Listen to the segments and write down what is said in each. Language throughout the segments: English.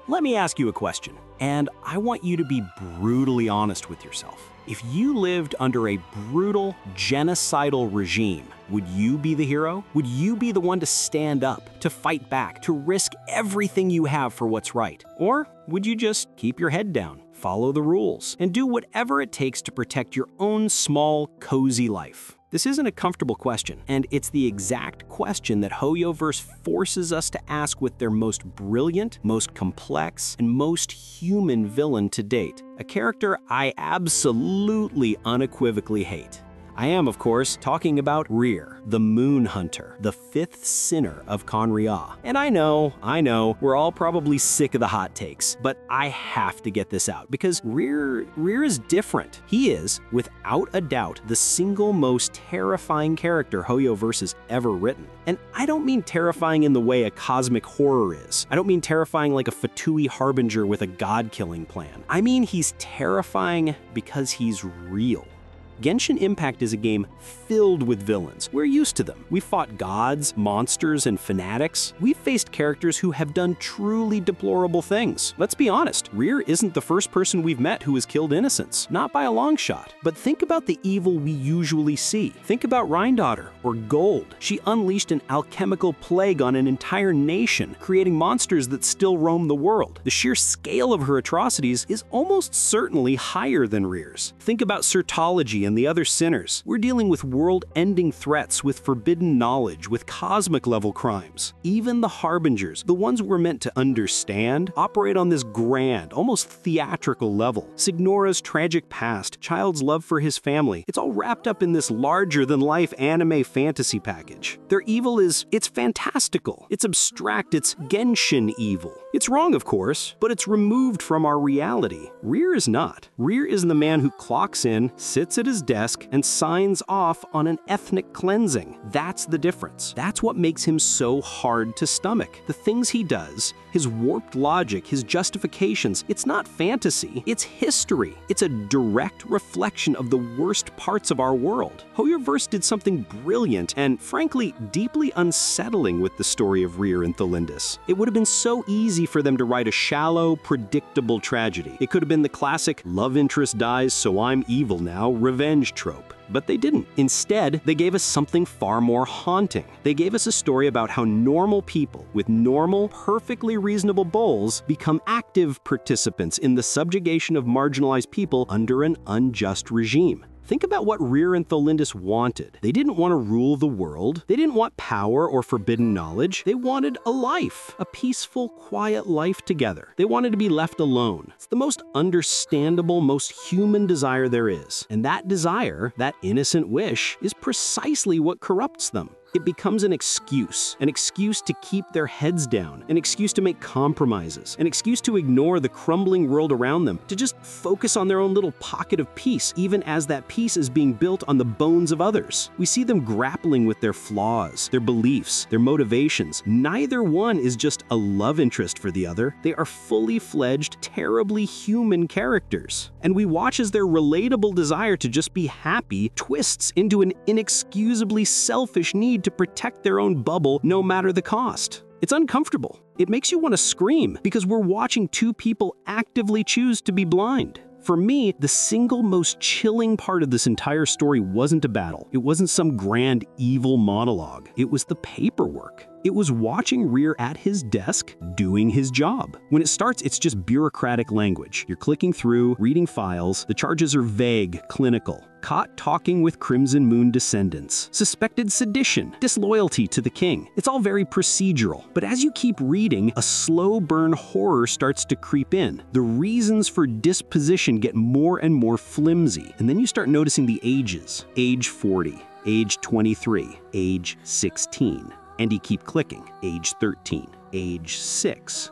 Let me ask you a question, and I want you to be brutally honest with yourself. If you lived under a brutal, genocidal regime, would you be the hero? Would you be the one to stand up, to fight back, to risk everything you have for what's right? Or would you just keep your head down, follow the rules, and do whatever it takes to protect your own small, cozy life? This isn't a comfortable question, and it's the exact question that Hoyoverse forces us to ask with their most brilliant, most complex, and most human villain to date. A character I absolutely unequivocally hate. I am, of course, talking about Rear, the Moon Hunter, the fifth sinner of Khaenri'ah. And I know, we're all probably sick of the hot takes, but I have to get this out because Rear is different. He is, without a doubt, the single most terrifying character Hoyoverse has ever written. And I don't mean terrifying in the way a cosmic horror is. I don't mean terrifying like a Fatui harbinger with a god-killing plan. I mean he's terrifying because he's real. Genshin Impact is a game filled with villains. We're used to them. We've fought gods, monsters, and fanatics. We've faced characters who have done truly deplorable things. Let's be honest, Rear isn't the first person we've met who has killed innocents. Not by a long shot. But think about the evil we usually see. Think about Rhyndaughtr or Gold. She unleashed an alchemical plague on an entire nation, creating monsters that still roam the world. The sheer scale of her atrocities is almost certainly higher than Rear's. Think about Sertology and the other sinners. We're dealing with world-ending threats, with forbidden knowledge, with cosmic-level crimes. Even the Harbingers, the ones we're meant to understand, operate on this grand, almost theatrical level. Signora's tragic past, Child's love for his family, it's all wrapped up in this larger-than-life anime fantasy package. Their evil it's fantastical, it's abstract, it's Genshin evil. It's wrong, of course, but it's removed from our reality. Rear is not. Rear is the man who clocks in, sits at his desk, and signs off on an ethnic cleansing. That's the difference. That's what makes him so hard to stomach. The things he does, his warped logic, his justifications, it's not fantasy, it's history. It's a direct reflection of the worst parts of our world. Hoyoverse did something brilliant and, frankly, deeply unsettling with the story of Rear and Thalindis. It would have been so easy for them to write a shallow, predictable tragedy. It could have been the classic love interest dies so I'm evil now revenge trope. But they didn't. Instead, they gave us something far more haunting. They gave us a story about how normal people with normal, perfectly reasonable goals become active participants in the subjugation of marginalized people under an unjust regime. Think about what Rear and Thalindis wanted. They didn't want to rule the world. They didn't want power or forbidden knowledge. They wanted a life, a peaceful, quiet life together. They wanted to be left alone. It's the most understandable, most human desire there is. And that desire, that innocent wish, is precisely what corrupts them. It becomes an excuse to keep their heads down, an excuse to make compromises, an excuse to ignore the crumbling world around them, to just focus on their own little pocket of peace, even as that peace is being built on the bones of others. We see them grappling with their flaws, their beliefs, their motivations. Neither one is just a love interest for the other. They are fully fledged, terribly human characters. And we watch as their relatable desire to just be happy twists into an inexcusably selfish need to protect their own bubble no matter the cost. It's uncomfortable. It makes you want to scream because we're watching two people actively choose to be blind. For me, the single most chilling part of this entire story wasn't a battle. It wasn't some grand evil monologue. It was the paperwork. It was watching Rear at his desk doing his job. When it starts, it's just bureaucratic language. You're clicking through, reading files. The charges are vague, clinical. Caught talking with Crimson Moon descendants. Suspected sedition, disloyalty to the king. It's all very procedural. But as you keep reading, a slow burn horror starts to creep in. The reasons for disposition get more and more flimsy. And then you start noticing the ages. Age 40, age 23, age 16. And you keep clicking. Age 13, age 6.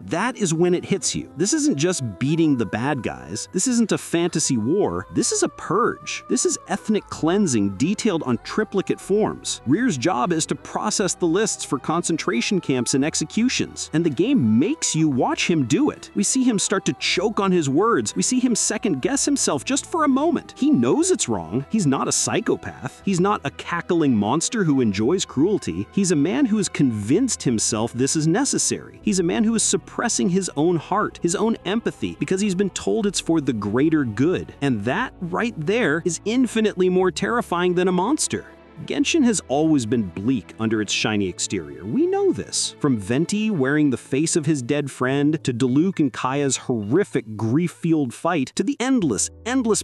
That is when it hits you. This isn't just beating the bad guys. This isn't a fantasy war. This is a purge. This is ethnic cleansing detailed on triplicate forms. Rear's job is to process the lists for concentration camps and executions, and the game makes you watch him do it. We see him start to choke on his words. We see him second-guess himself just for a moment. He knows it's wrong. He's not a psychopath. He's not a cackling monster who enjoys cruelty. He's a man who has convinced himself this is necessary. He's a man who is surprised suppressing his own heart, his own empathy, because he's been told it's for the greater good. And that right there is infinitely more terrifying than a monster. Genshin has always been bleak under its shiny exterior. We know this. From Venti wearing the face of his dead friend, to Diluc and Kaya's horrific grief-fueled fight, to the endless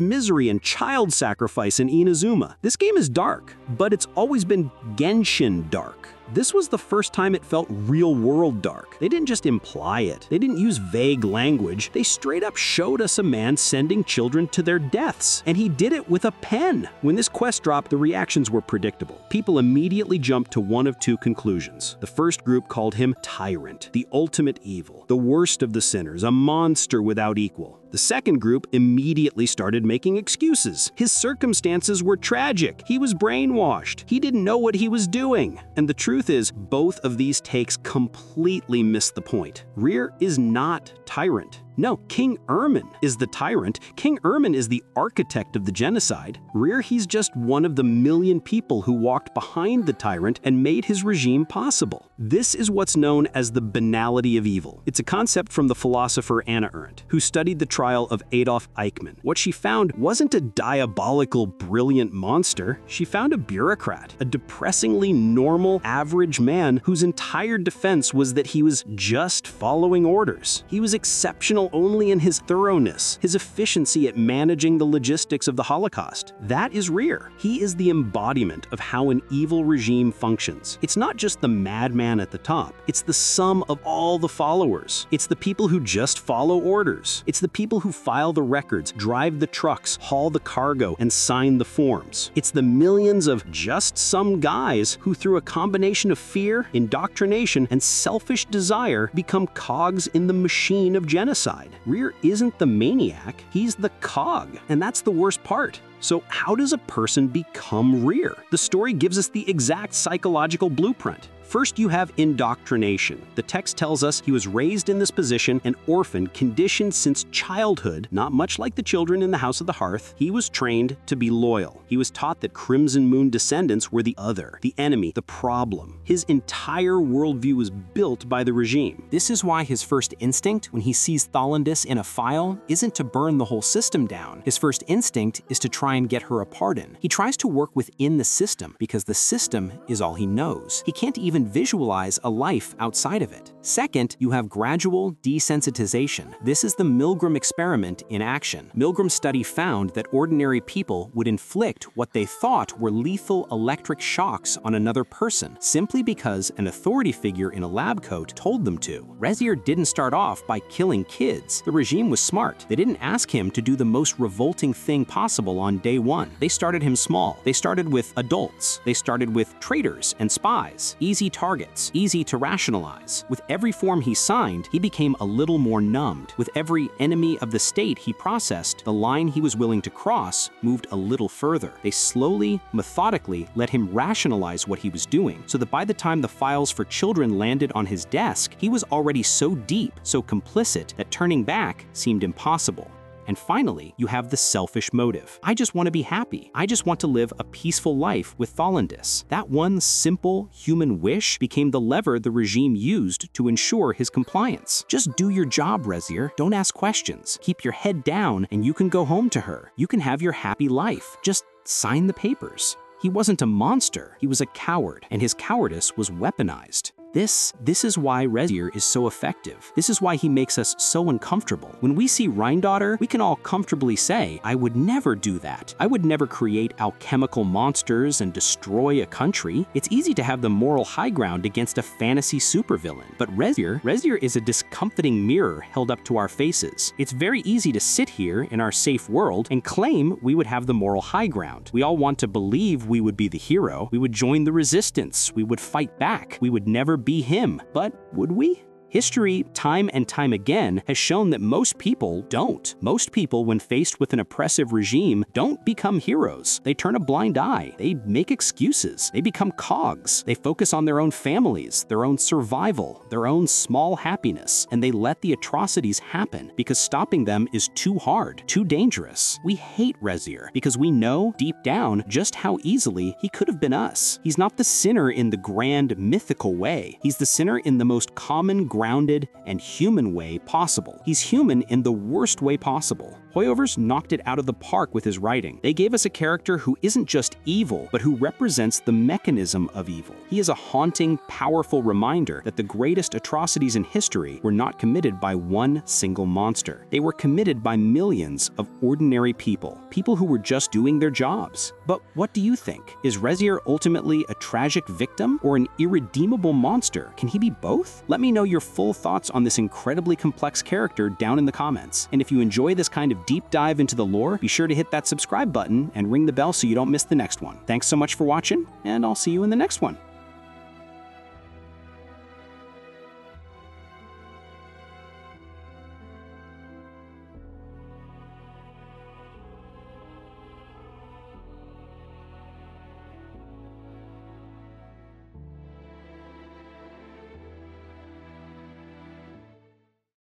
misery and child sacrifice in Inazuma. This game is dark, but it's always been Genshin dark. This was the first time it felt real-world dark. They didn't just imply it. They didn't use vague language. They straight up showed us a man sending children to their deaths. And he did it with a pen. When this quest dropped, the reactions were predictable. People immediately jumped to one of two conclusions. The first group called him Tyrant, the ultimate evil, the worst of the sinners, a monster without equal. The second group immediately started making excuses. His circumstances were tragic. He was brainwashed. He didn't know what he was doing. And the truth is, both of these takes completely miss the point. Rear is not Tyrant. No, King Ermin is the tyrant. King Ermin is the architect of the genocide. Rear, he's just one of the million people who walked behind the tyrant and made his regime possible. This is what's known as the banality of evil. It's a concept from the philosopher Anna Arendt, who studied the trial of Adolf Eichmann. What she found wasn't a diabolical, brilliant monster. She found a bureaucrat, a depressingly normal, average man whose entire defense was that he was just following orders. He was exceptional only in his thoroughness, his efficiency at managing the logistics of the Holocaust. That is Rear. He is the embodiment of how an evil regime functions. It's not just the madman at the top. It's the sum of all the followers. It's the people who just follow orders. It's the people who file the records, drive the trucks, haul the cargo, and sign the forms. It's the millions of just some guys who, through a combination of fear, indoctrination, and selfish desire, become cogs in the machine of genocide. Rear isn't the maniac, he's the cog, and that's the worst part. So how does a person become Rear? The story gives us the exact psychological blueprint. First, you have indoctrination. The text tells us he was raised in this position, an orphan, conditioned since childhood. Not much like the children in the House of the Hearth, he was trained to be loyal. He was taught that Crimson Moon descendants were the other, the enemy, the problem. His entire worldview was built by the regime. This is why his first instinct, when he sees Thalandis in a file, isn't to burn the whole system down. His first instinct is to try and get her a pardon. He tries to work within the system because the system is all he knows. He can't even visualize a life outside of it. Second, you have gradual desensitization. This is the Milgram experiment in action. Milgram's study found that ordinary people would inflict what they thought were lethal electric shocks on another person simply because an authority figure in a lab coat told them to. Rezier didn't start off by killing kids. The regime was smart. They didn't ask him to do the most revolting thing possible on day one. They started him small. They started with adults. They started with traitors and spies. Easy targets, easy to rationalize. With every form he signed, he became a little more numbed. With every enemy of the state he processed, the line he was willing to cross moved a little further. They slowly, methodically let him rationalize what he was doing, so that by the time the files for children landed on his desk, he was already so deep, so complicit, that turning back seemed impossible. And finally, you have the selfish motive. I just want to be happy. I just want to live a peaceful life with Thalandis. That one simple human wish became the lever the regime used to ensure his compliance. Just do your job, Rezier. Don't ask questions. Keep your head down and you can go home to her. You can have your happy life. Just sign the papers. He wasn't a monster. He was a coward, and his cowardice was weaponized. This is why Rezier is so effective. This is why he makes us so uncomfortable. When we see Rheindotter, we can all comfortably say, I would never do that. I would never create alchemical monsters and destroy a country. It's easy to have the moral high ground against a fantasy supervillain. But Rezier is a discomfiting mirror held up to our faces. It's very easy to sit here in our safe world and claim we would have the moral high ground. We all want to believe we would be the hero. We would join the resistance. We would fight back. We would never be him. But would we? History, time and time again, has shown that most people don't. Most people, when faced with an oppressive regime, don't become heroes. They turn a blind eye. They make excuses. They become cogs. They focus on their own families, their own survival, their own small happiness, and they let the atrocities happen because stopping them is too hard, too dangerous. We hate Rezier because we know, deep down, just how easily he could have been us. He's not the sinner in the grand, mythical way. He's the sinner in the most common, grounded, and human way possible. He's human in the worst way possible. Hoyover's knocked it out of the park with his writing. They gave us a character who isn't just evil, but who represents the mechanism of evil. He is a haunting, powerful reminder that the greatest atrocities in history were not committed by one single monster. They were committed by millions of ordinary people who were just doing their jobs. But what do you think? Is Rezier ultimately a tragic victim or an irredeemable monster? Can he be both? Let me know your full thoughts on this incredibly complex character down in the comments. And if you enjoy this kind of deep dive into the lore, be sure to hit that subscribe button and ring the bell so you don't miss the next one. Thanks so much for watching, and I'll see you in the next one.